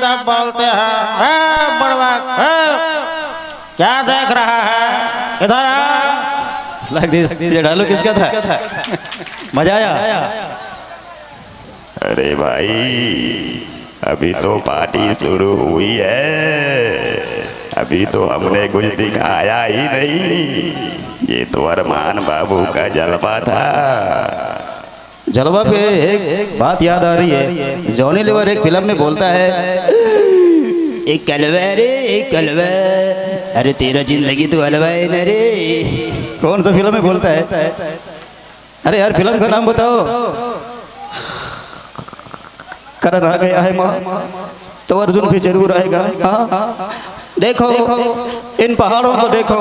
यादव बोलते हैं। बड़वा क्या देख रहा है? इधर आ। Like this. ये डायलॉग किसका था? मजा आया? अरे भाई अभी तो पार्टी शुरू हुई है, अभी तो हमने कुछ दिखाया ही नहीं। ये तो अरमान बाबू का जलवा था। जलवा पे एक बात याद आ रही है। जॉनी लीवर एक फिल्म में बोलता है, एक कलवा रे एक कलवा, अरे तेरा जिंदगी तो हलवा है न रे। कौन सा फिल्म में बोलता है? अरे यार फिल्म का नाम बताओ। करण आ गया है माँ तो अर्जुन भी जरूर आएगा। हाँ देखो इन पहाड़ों को देखो,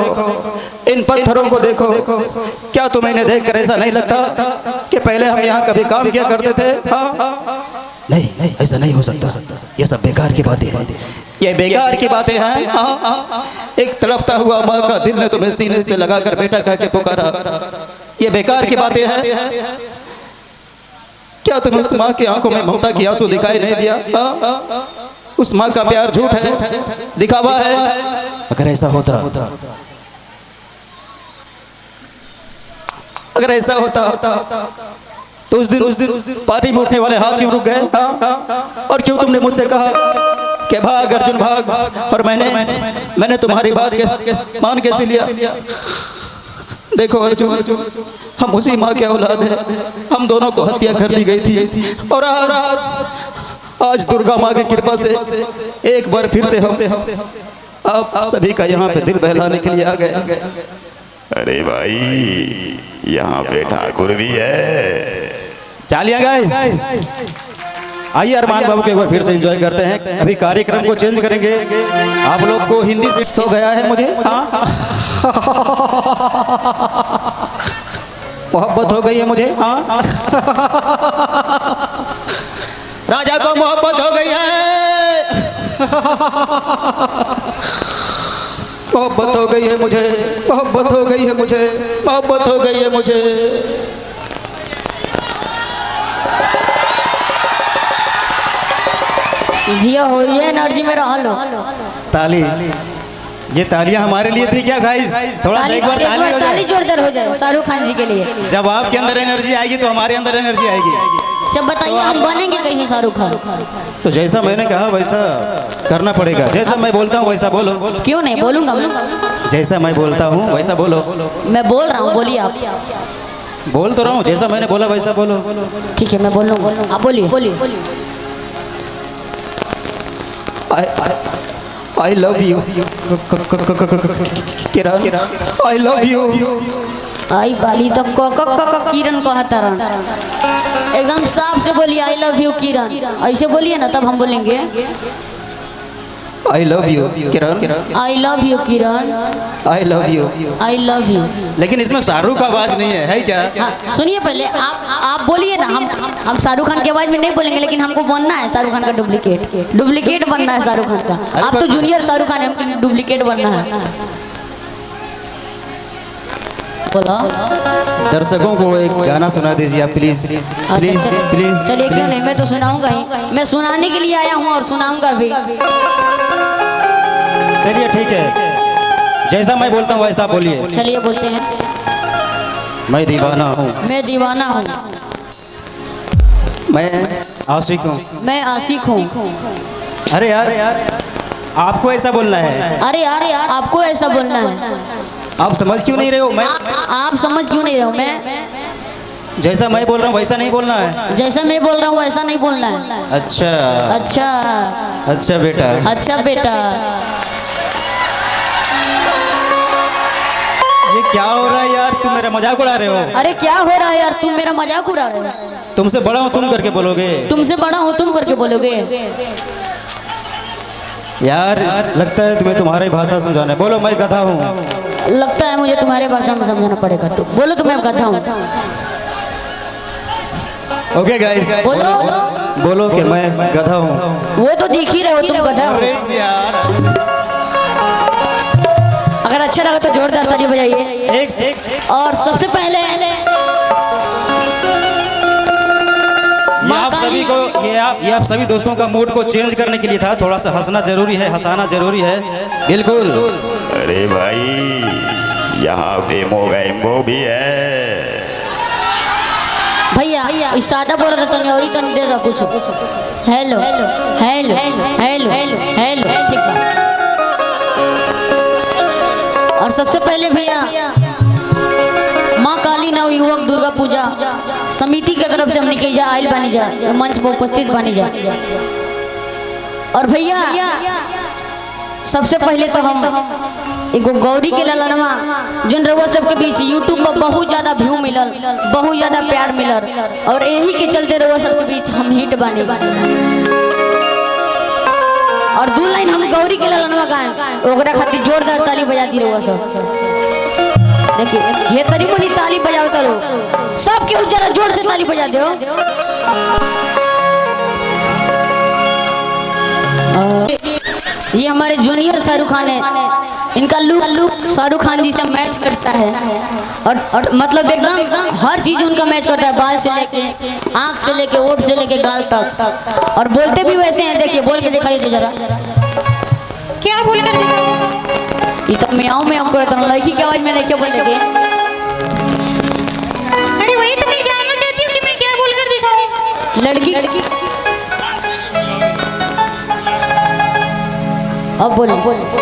इन पत्थरों को देखो, क्या तुम्हें इन्हें देखकर ऐसा नहीं लगता कि पहले हम यहाँ कभी काम किया करते थे? हाँ नहीं ऐसा नहीं हो सकता, ये सब बेकार की बातें हैं, ये बेकार की बातें हैं। हाँ एक तड़पता हुआ माँ का दिल ने तुम्हें सीने से लगाकर बेटा कह के पुकारा, ये बेकार की बातें हैं। क्या तुम्हें उस माँ की आंखों में ममता की आंसू दिखाई नहीं दिया? उस माँ का प्यार झूठ है, दिखावा है। अगर ऐसा होता तो उस दिन पार्टी में उठने वाले हाथ क्यों रुक गए? और क्यों तुमने मुझसे कहा कि भाग अर्जुन भाग, और मैंने तुम्हारी बात मान कैसे लिया? देखो अर्जुन, हम उसी माँ के औलाद हैं, हम दोनों को हत्या कर दी गई थी, और आज दुर्गा माँ की कृपा से एक बार फिर से हम आप सभी का यहाँ पे दिल बहलाने के लिए आ गए। अरे भाई यहाँ पे ठाकुर भी है। चालिया गाइस, आइए अरमान बाबू के एक बार फिर से एंजॉय करते हैं। अभी कार्यक्रम को चेंज करेंगे। आप लोग को हिंदी से हो गया है मुझे, मोहब्बत हो गई है मुझे। राजा को मोहब्बत हो गई है, मोहब्बत हो गई है मुझे, मोहब्बत हो गई है मुझे, मोहब्बत हो गई है मुझे। जिया हो रही है एनर्जी में रह लो। ताली, ये तालियां हमारे लिए थी क्या गाइस? थोड़ा सा एक बार ताली हो जाए, जोरदार हो जाए शाहरुख खान जी के लिए। जब आपके अंदर एनर्जी आएगी तो हमारे अंदर एनर्जी आएगी। जब बताइए हम बनेंगे कैसे शाहरुख खान? तो जैसा मैंने कहा वैसा करना पड़ेगा। जैसा मैं बोलता हूँ वैसा बोलो। क्यों नहीं बोलूंगा मैं? जैसा मैं बोलता हूँ वैसा बोलो। मैं बोल रहा हूँ, बोलिए आप। बोल तो रहा हूँ, जैसा मैंने बोला वैसा बोलो। ठीक है मैं बोल रहा हूँ, आप बोलिए। I love you, Kiran, I love you। आई बाली तो किरण कहता रहा। एकदम साफ से बोलिए आई लव यू किरण, ऐसे बोलिए ना तब हम बोलेंगे I love you, Kiran, I love you Kiran, I love you, I love you. लेकिन इसमें शाहरुख का आवाज नहीं है क्या? हाँ, सुनिए पहले आप बोलिए ना। हम शाहरुख खान की आवाज में नहीं बोलेंगे, लेकिन हमको बनना है शाहरुख खान का डुप्लीकेट बनना है शाहरुख खान का। आप तो जूनियर शाहरुख खान है, हमको डुप्लीकेट बनना है। बोला दर्शकों को एक गाना सुना दीजिए आप प्लीज प्लीज प्लीज। चलिए क्यों नहीं, मैं तो सुनाऊंगा ही, मैं सुनाने के लिए आया हूँ और सुनाऊंगा भी। चलिए ठीक है, जैसा मैं बोलता हूँ वैसा बोलिए। चलिए बोलते हैं। मैं दीवाना हूँ, मैं दीवाना हूँ, मैं आशिक हूँ, मैं आशिक हूँ। अरे यार आपको ऐसा बोलना है। अरे यार आपको ऐसा बोलना है। आप समझ क्यों नहीं रहे हो? आप समझ क्यों नहीं रहे हो? मैं जैसा मैं बोल रहा हूँ वैसा नहीं बोलना है। जैसा मैं बोल रहा हूँ वैसा नहीं बोलना है। अच्छा अच्छा अच्छा बेटा, अच्छा बेटा। ये क्या हो रहा है यार? तुम मेरा मजाक उड़ा रहे हो। अरे क्या हो रहा है यार? तुम मेरा मजाक उड़ा रहे हो। तुमसे बड़ा हूँ तुम करके बोलोगे। तुमसे बड़ा हूँ तुम करके बोलोगे। यार लगता है तुम्हें तुम्हारी भाषा समझाना है। बोलो मैं गधा हूँ। लगता है मुझे तुम्हारे भाषा में समझाना पड़ेगा। तो बोलो तो मैं गधा हूँ। ओके गाइस, बोलो कि मैं गधा हूँ। वो तो देख ही रहे हो तुम गधा हो। अगर अच्छा लगा तो जोरदार ताली बजाइए। और सबसे पहले आप सभी को ये आप सभी दोस्तों का मूड को चेंज करने के लिए था। थोड़ा सा हंसना जरूरी है, हंसाना जरूरी है। बिल्कुल। अरे भाई यहाँ पे मोगैम्बो भी है। भैया इस सादा बोल रहा था और ही तन दे रहा कुछ। हेलो हेलो हेलो हेलो ठीक है। और सबसे पहले भैया माँ काली नव युवक दुर्गा पूजा समिति के तरफ से हमने के जा आयल बनी जा मंच पर उपस्थित बनी जा। और भैया सबसे पहले तो हम एगो गौरी के ललनवा जिन रउआ सबके बीच यूट्यूब पर बहुत ज्यादा व्यू मिलल, बहुत ज्यादा प्यार मिलल और यही के चलते रउआ सबके बीच हम हिट बनी। और दो लाइन हम गौरी के ललनवा गाएं ओकरा खातिर जोरदार ताली बजा दी रउआ सब। देखिए हे तरी मनी ताली बजाओ करो सब के जरा जोर से ताली बजा दो। ये हमारे जूनियर शाहरुख खान है। इनका लुक शाहरुख खान जी से मैच करता है और मतलब एकदम हर चीज उनका मैच करता है। बाल से लेके आंख से लेके ओठ से लेके गाल तक। और बोलते भी वैसे हैं। देखिए बोल के दिखाइए तो जरा। क्या बोल कर ये तो म्याऊं म्याऊं करता हूँ लड़की की आवाज में नहीं बोल लगे। अरे वही तो मैं जानना चाहती हूँ कि मैं क्या बोल कर दिखाऊं। लड़की अब बोलो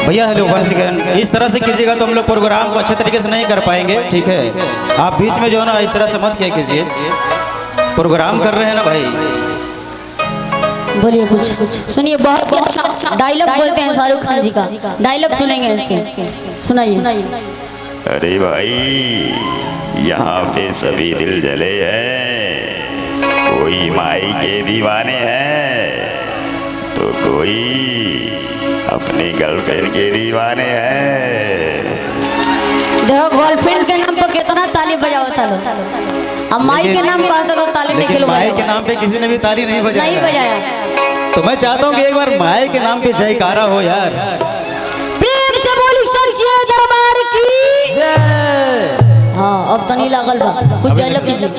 भैया हेलो वंस अगेन। इस तरह से कीजिएगा तो हम लोग प्रोग्राम को अच्छे तरीके से नहीं कर पाएंगे, ठीक है। आप बीच में जो है ना इस तरह से मत किया कीजिए। प्रोग्राम कर रहे हैं ना भाई। बोलिए कुछ सुनिए। बहुत अच्छा डायलॉग बोलते हैं शाहरुख खान जी का। डायलॉग सुनेंगे इनसे, सुनाइए। अरे भाई यहाँ पे सभी दिल जले हैं। कोई माई के दीवाने हैं तो कोई अपनी गर्लफ्रेंड के दीवाने हैं। देखो गर्लफ्रेंड के नाम पर कितना ताली बजाओ था लोग। अब माई के नाम कहता तो ताली नहीं लेकिन माई के नाम पे किसी ने भी ताली नहीं बजाया। नहीं बजाया। तो मैं चाहता हूँ कि एक बार माई के नाम पे जयकारा हो यार। प्रेम से बोली सच्चे दरबार की जय। हाँ अब तो नहीं लागल बा। कुछ डायलॉग कीजिए।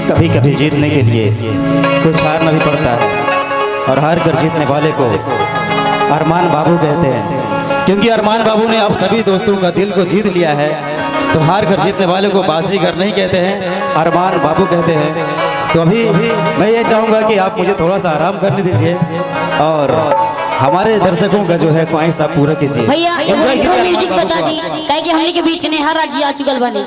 कभी कभी जीतने के लिए कुछ हारना भी पड़ता है और हार कर जीतने वाले को अरमान बाबू कहते हैं। क्योंकि अरमान बाबू ने आप सभी दोस्तों का दिल को जीत लिया है तो हार कर जीतने वाले को बाजीगर नहीं कहते हैं, अरमान बाबू कहते हैं। तो अभी मैं ये चाहूँगा कि आप मुझे थोड़ा सा आराम करने दीजिए और हमारे दर्शकों का जो है ख्वाहिश आप पूरा कीजिए। भैया म्यूजिक बता दी कहे कि हमने के बीच नेहा राजी आ चुकल बने।